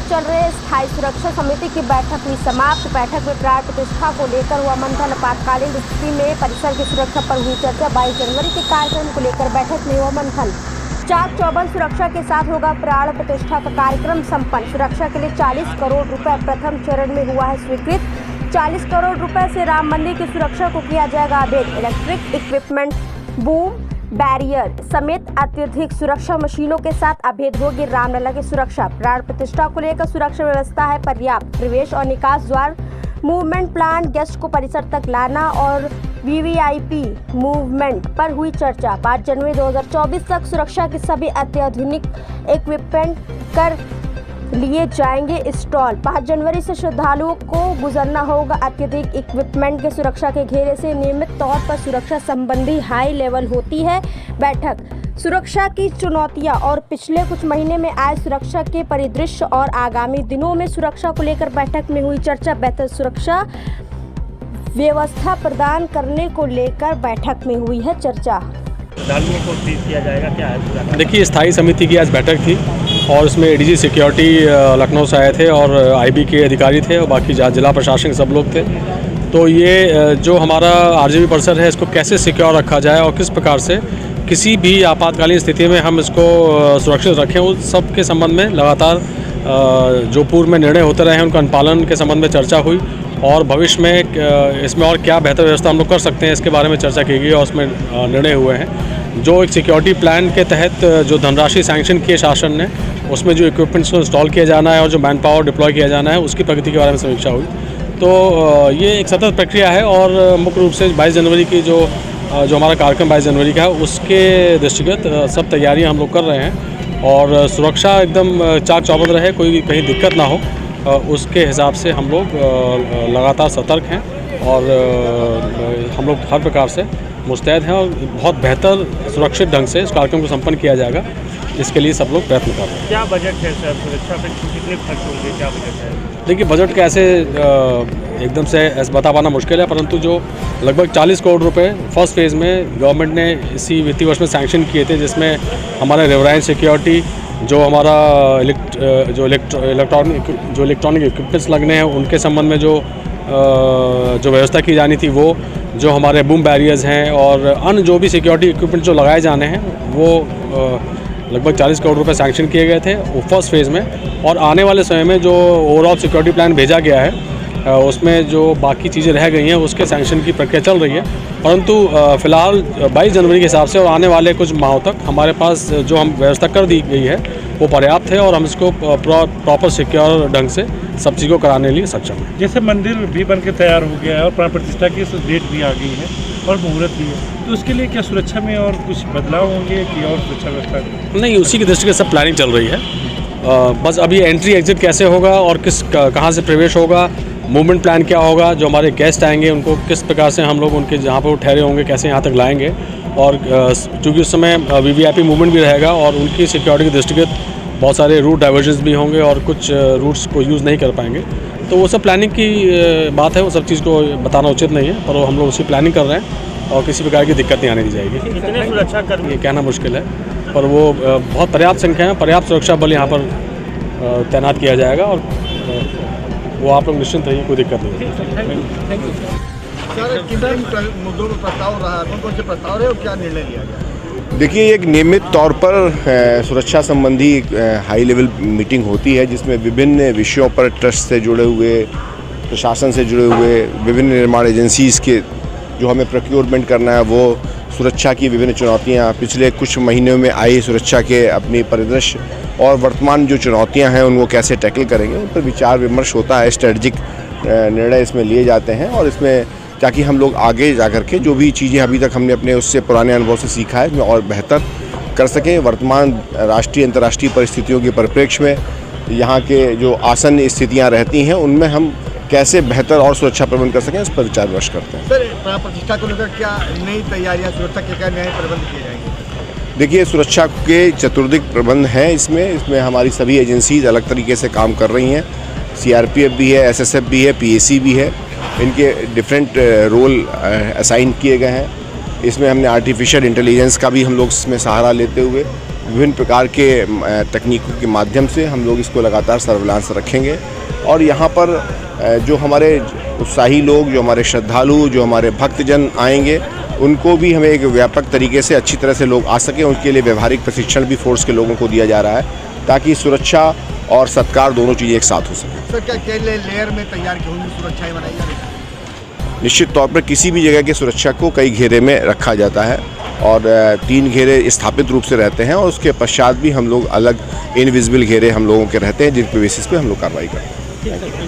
चल रहे स्थायी सुरक्षा समिति की बैठक हुई समाप्त। बैठक में प्राण प्रतिष्ठा को लेकर हुआ मंथन। आपातकालीन स्थिति में परिसर की सुरक्षा पर हुई चर्चा। 22 जनवरी के कार्यक्रम को लेकर बैठक में हुआ मंथन। चाक चौबंद सुरक्षा के साथ होगा प्राण प्रतिष्ठा का कार्यक्रम संपन्न। सुरक्षा के लिए 40 करोड़ रुपए प्रथम चरण में हुआ है स्वीकृत। 40 करोड़ रुपए से राम मंदिर की सुरक्षा को किया जाएगा update. Electric equipment, boom barrier समेत अत्यधिक सुरक्षा मशीनों के साथ अभेद होगी रामलला की सुरक्षा। प्राण प्रतिष्ठा को लेकर सुरक्षा व्यवस्था है पर्याप्त। प्रवेश और निकास द्वार, मूवमेंट प्लान, गेस्ट को परिसर तक लाना और वीवीआईपी मूवमेंट पर हुई चर्चा। 5 जनवरी 2024 तक सुरक्षा के सभी अत्याधुनिक इक्विपमेंट कर लिए जाएंगे इंस्टॉल। 5 जनवरी से श्रद्धालुओं को गुजरना होगा अत्यधिक इक्विपमेंट के सुरक्षा के घेरे से। नियमित तौर पर सुरक्षा संबंधी हाई लेवल होती है बैठक। सुरक्षा की चुनौतियां और पिछले कुछ महीने में आए सुरक्षा के परिदृश्य और आगामी दिनों में सुरक्षा को लेकर बैठक में हुई चर्चा। बेहतर सुरक्षा व्यवस्था प्रदान करने को लेकर बैठक में हुई है चर्चा। श्रद्धालुओं को ट्रीट किया जाएगा, क्या है? देखिए, स्थायी समिति की आज बैठक थी और उसमें एडीजी सिक्योरिटी लखनऊ से आए थे और आईबी के अधिकारी थे और बाकी जिला प्रशासन सब लोग थे। तो ये जो हमारा आरजीबी परिसर है, इसको कैसे सिक्योर रखा जाए और किस प्रकार से किसी भी आपातकालीन स्थिति में हम इसको सुरक्षित रखें, उस सब के संबंध में लगातार जो पूर्व में निर्णय होते रहे हैं उनका अनुपालन के संबंध में चर्चा हुई और भविष्य में इसमें और क्या बेहतर व्यवस्था हम लोग कर सकते हैं इसके बारे में चर्चा की गई और उसमें निर्णय हुए हैं। जो एक सिक्योरिटी प्लान के तहत जो धनराशि सैंक्शन की है शासन ने, उसमें जो इक्विपमेंट्स को इंस्टॉल किया जाना है और जो मैन पावर डिप्लॉय किया जाना है, उसकी प्रगति के बारे में समीक्षा हुई। तो ये एक सतत प्रक्रिया है और मुख्य रूप से 22 जनवरी की जो हमारा कार्यक्रम 22 जनवरी का है, उसके दृष्टिगत सब तैयारियाँ हम लोग कर रहे हैं और सुरक्षा एकदम चाक चौबंद रहे, कोई कहीं दिक्कत ना हो, उसके हिसाब से हम लोग लगातार सतर्क हैं और हम लोग हर प्रकार से मुस्तैद हैं और बहुत बेहतर सुरक्षित ढंग से इस कार्यक्रम को संपन्न किया जाएगा, इसके लिए सब लोग प्रयत्न कर रहे हैं। क्या बजट है सर? सुरक्षा पे कितने खर्च होंगे, क्या बजट है? देखिए, बजट का ऐसे एकदम से ऐसे बता पाना मुश्किल है, परंतु जो लगभग 40 करोड़ रुपए फर्स्ट फेज़ में गवर्नमेंट ने इसी वित्तीय वर्ष में सैंक्शन किए थे, जिसमें हमारे रिवराइन सिक्योरिटी, जो हमारा इलेक्ट्रॉनिक इक्विपमेंट्स लगने हैं उनके संबंध में जो व्यवस्था की जानी थी, वो जो हमारे बूम बैरियर्स हैं और अन्य जो भी सिक्योरिटी इक्विपमेंट जो लगाए जाने हैं, वो लगभग 40 करोड़ रुपए सैंक्शन किए गए थे वो फर्स्ट फेज़ में। और आने वाले समय में जो ओवरऑल सिक्योरिटी प्लान भेजा गया है, उसमें जो बाकी चीज़ें रह गई हैं उसके सैंक्शन की प्रक्रिया चल रही है, परंतु फ़िलहाल 22 जनवरी के हिसाब से और आने वाले कुछ माहों तक हमारे पास जो हम व्यवस्था कर दी गई है वो पर्याप्त है और हम इसको प्रॉपर सिक्योर ढंग से सब चीज़ को कराने के लिए सक्षम हैं। जैसे मंदिर भी बन के तैयार हो गया है और प्राण प्रतिष्ठा की डेट भी आ गई है और मुहूर्त भी है, तो उसके लिए क्या सुरक्षा में और कुछ बदलाव होंगे कि और सुरक्षा व्यवस्था? नहीं, उसी की दृष्टि से सब प्लानिंग चल रही है। बस अभी एंट्री एग्जिट कैसे होगा और कहाँ से प्रवेश होगा, मूवमेंट प्लान क्या होगा, जो हमारे गेस्ट आएंगे उनको किस प्रकार से हम लोग उनके जहाँ पर वो ठहरे होंगे कैसे यहाँ तक लाएंगे, और चूँकि उस समय वीवीआईपी मूवमेंट भी रहेगा और उनकी सिक्योरिटी के दृष्टिगत बहुत सारे रूट डाइवर्जन्स भी होंगे और कुछ रूट्स को यूज़ नहीं कर पाएंगे, तो वो सब प्लानिंग की बात है, वो सब चीज़ को बताना उचित नहीं है, पर हम लोग उसी प्लानिंग कर रहे हैं और किसी प्रकार की दिक्कत नहीं आने दी जाएगी। कितने सुरक्षा कर्मी? ये कहना मुश्किल है, पर वो बहुत पर्याप्त संख्या में पर्याप्त सुरक्षा बल यहाँ पर तैनात किया जाएगा और वो आप लोग निश्चिंत रहिए, कोई दिक्कत नहीं है। सर, किन मुद्दों पर प्रस्ताव रहा है, कौन से प्रस्ताव है और क्या निर्णय लिया गया? देखिए, एक नियमित तौर पर सुरक्षा संबंधी हाई लेवल मीटिंग होती है, जिसमें विभिन्न विषयों पर ट्रस्ट से जुड़े हुए, प्रशासन से जुड़े हुए, विभिन्न निर्माण एजेंसीज़ के जो हमें प्रोक्योरमेंट करना है, वो सुरक्षा की विभिन्न चुनौतियां, पिछले कुछ महीनों में आई सुरक्षा के अपनी परिदृश्य और वर्तमान जो चुनौतियां हैं उनको कैसे टैकल करेंगे, उन पर विचार विमर्श होता है। स्ट्रेटजिक निर्णय इसमें लिए जाते हैं और इसमें ताकि हम लोग आगे जाकर के जो भी चीज़ें अभी तक हमने अपने उससे पुराने अनुभव से सीखा है, इसमें और बेहतर कर सकें। वर्तमान राष्ट्रीय अंतर्राष्ट्रीय परिस्थितियों के परिप्रेक्ष्य में यहाँ के जो आसन्न स्थितियाँ रहती हैं, उनमें हम कैसे बेहतर और सुरक्षा प्रबंध कर सकें, इस पर विचार विमर्श करते हैं। सर, प्राण प्रतिष्ठा को लेकर क्या नई तैयारियां, सुरक्षा के क्या नए प्रबंध किए जाएंगे? देखिए, सुरक्षा के चतुर्दिक प्रबंध हैं इसमें हमारी सभी एजेंसीज अलग तरीके से काम कर रही हैं। सीआरपीएफ भी है, एसएसएफ भी है, पीएसी भी है, इनके डिफरेंट रोल असाइन किए गए हैं। इसमें हमने आर्टिफिशियल इंटेलिजेंस का भी हम लोग इसमें सहारा लेते हुए विभिन्न प्रकार के तकनीकों के माध्यम से हम लोग इसको लगातार सर्विलांस रखेंगे। और यहाँ पर जो हमारे उत्साही लोग, जो हमारे श्रद्धालु, जो हमारे भक्तजन आएंगे, उनको भी हमें एक व्यापक तरीके से अच्छी तरह से लोग आ सकें, उनके लिए व्यवहारिक प्रशिक्षण भी फोर्स के लोगों को दिया जा रहा है ताकि सुरक्षा और सत्कार दोनों चीज़ें एक साथ हो सकें। सर, क्या लेयर में तैयार की होंगी सुरक्षाएं बनाई जा रही है? निश्चित तौर पर किसी भी जगह की सुरक्षा को कई घेरे में रखा जाता है और 3 घेरे स्थापित रूप से रहते हैं और उसके पश्चात भी हम लोग अलग इनविजिबल घेरे हम लोगों के रहते हैं जिनके बेसिस पे हम लोग कार्रवाई करते हैं।